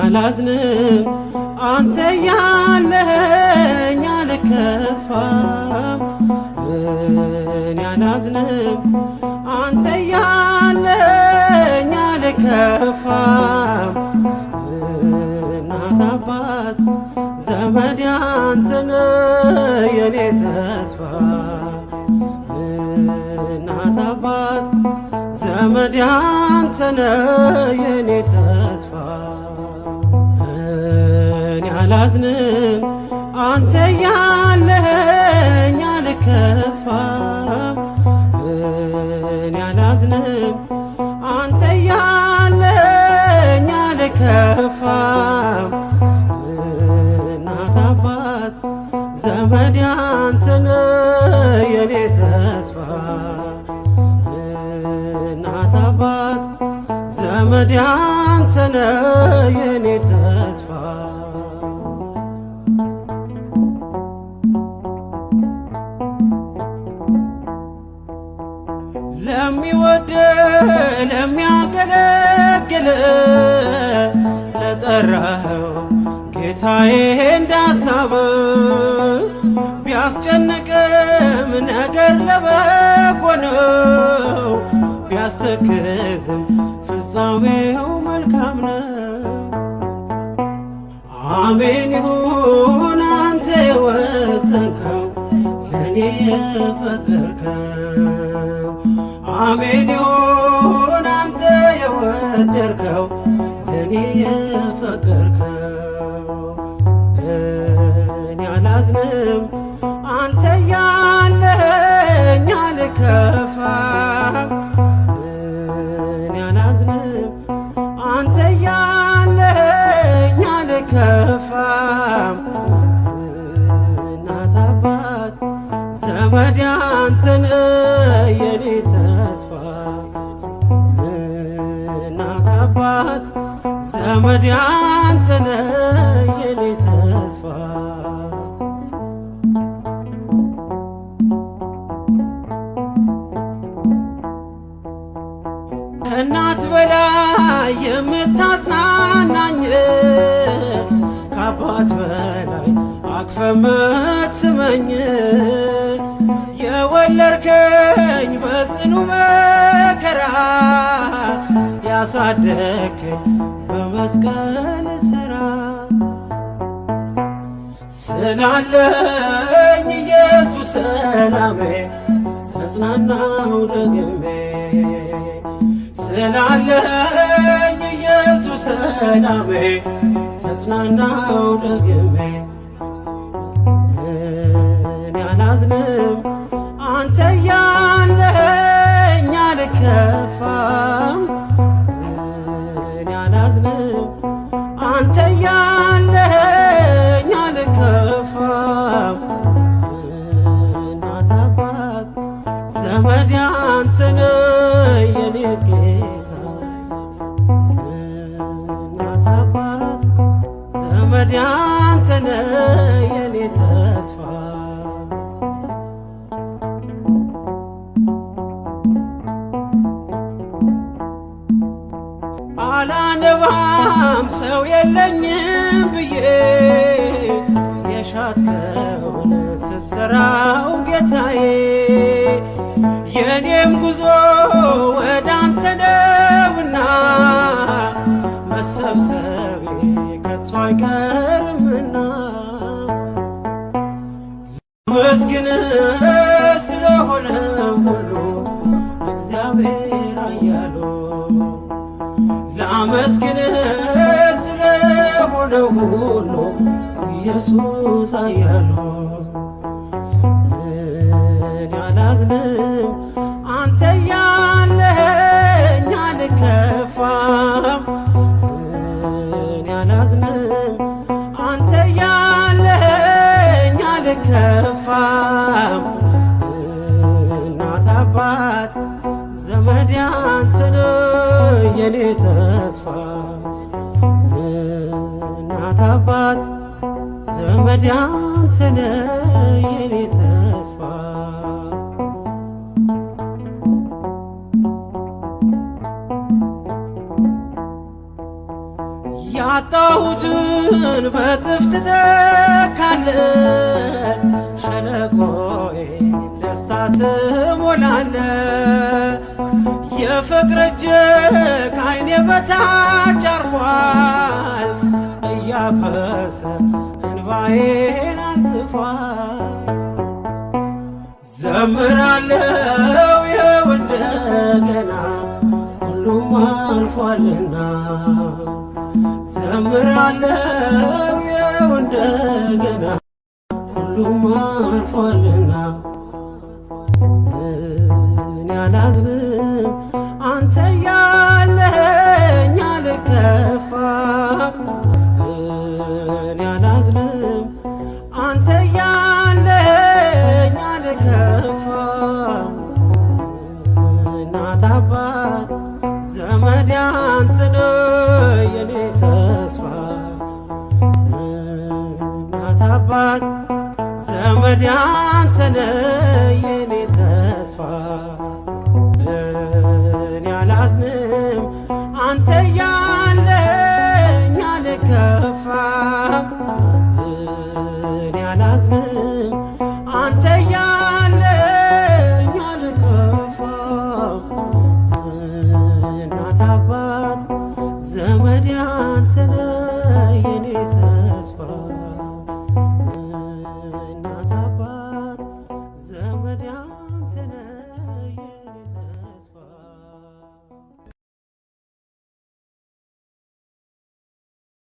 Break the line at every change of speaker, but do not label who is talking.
አላዝንም አንተ ያለኸኝ አልከፋም እኔ አላዝንም አንተ ያለኸኝ አልከፋም እናት አባት ዘመድ አንተ ነህ የኔ ተስፋ እናት አባት ዘመድ አንተ ነህ የኔ ተስፋ እኔ አላዝንም አንተ ያለኸኝ አልከፋም እኔ አላዝንም አንተ ያለኸኝ አልከፋም እናት አባት ዘመድ አንተ ነህ የኔ ተስፋ እናት አባት ዘመድ አንተ ነህ የኔ ተስፋ ለሚወድ ለሚያገለግል ለጠራኸው ጌታዬ እንዳሳብ ቢያስጨንቅም ነገር ለበጎ ነው ቢያስተክዝም ፍጻሜው መልካም ነው አሜን ይሁን አንተ የወሰንከው ለኔ የፈቀድከው አሜን ይሁን አንተ የወደድከው ለኔ የፈቀድከው እኔ አላዝንም አንተ ያለኸኝ አልከፋም እኔ አላዝንም አንተ ያለኸኝ አልከፋም እናት አባት ዘመድ አንተ ነህ የኔ ተስፋ እናት አባት ዘመድ አንተ ነህ የኔ ተስፋ ከእናት በላይ የምታጽናናኝ ከአባት በላይ አቅፈ ምትስመኝ የወለድከኝ በጽኑ መከራ ያሳደግከኝ በመስቀል ሥራ ስላለኝ ኢየሱስ ሰላሜ ተጽናናው ደግሜ ስላለኝ ኢየሱስ ሰላሜ ተጽናናው ደግሜ እኔ አላዝንም አንተ ያለኸኝ አልከፋም እኔ አላዝንም አንተ ያለኸኝ አልከፋም እናት አባት ዘመድ አንተ ነህ የኔ ጌታ እናት አባት ዘመድ አንተ ነህ የኔ ተስፋ አላነባም ሰው የለኝም ብዬ የሻትከውን ስትሰራው ጌታዬ የኔም ጉዞ ወደ አንተ ነውና መሰብሰቤ ከቶ አይቀርምና መስግንህ ስለሆነ ሁሉ እግዚአብሔር አያሉ ላመስግንህ ስለሆነ ሁሉ ኢየሱስ አያሉ እኔ አላዝንም አንተ ያለኸኝ አልከፋም እኔ አላዝንም አንተ ያለኸኝ አልከፋም እናት አባት ዘመድ አንተ ነህ የኔ ተስፋ እናት አባት ዘመድ አንተ ነህ የኔ ተስፋ ያጣሁትን በእጥፍ ትተካለ ሸለቆዬ ደስታ ትሞላለ የፍቅር እጅህ ከዓይኔ በታች አርፏል እያበሰ እንባዬን አንጥፏል ዘምራለው ይኸው እንደገና ሁሉም አልፏልና ዘምራለው ይኸው እንደገና ሁሉም አልፏልና እኔ አላዝንም አንተ ያለኸኝ አልከፋም እኔ አላዝንም አንተ ያለኸኝ አልከፋም እናት አባት ዘመድ አንተ ነህ የኔ ተስፋ እናት አባት ዘመድ አንተ ነህ የኔ ተስፋ እኔ አላዝንም አንተ ያለኸኝ አልከፋም እኔ አላዝንም አንተ ያለኸኝ አልከፋም እናት አባት ዘመድ አንተ ነህ የኔ ተስፋ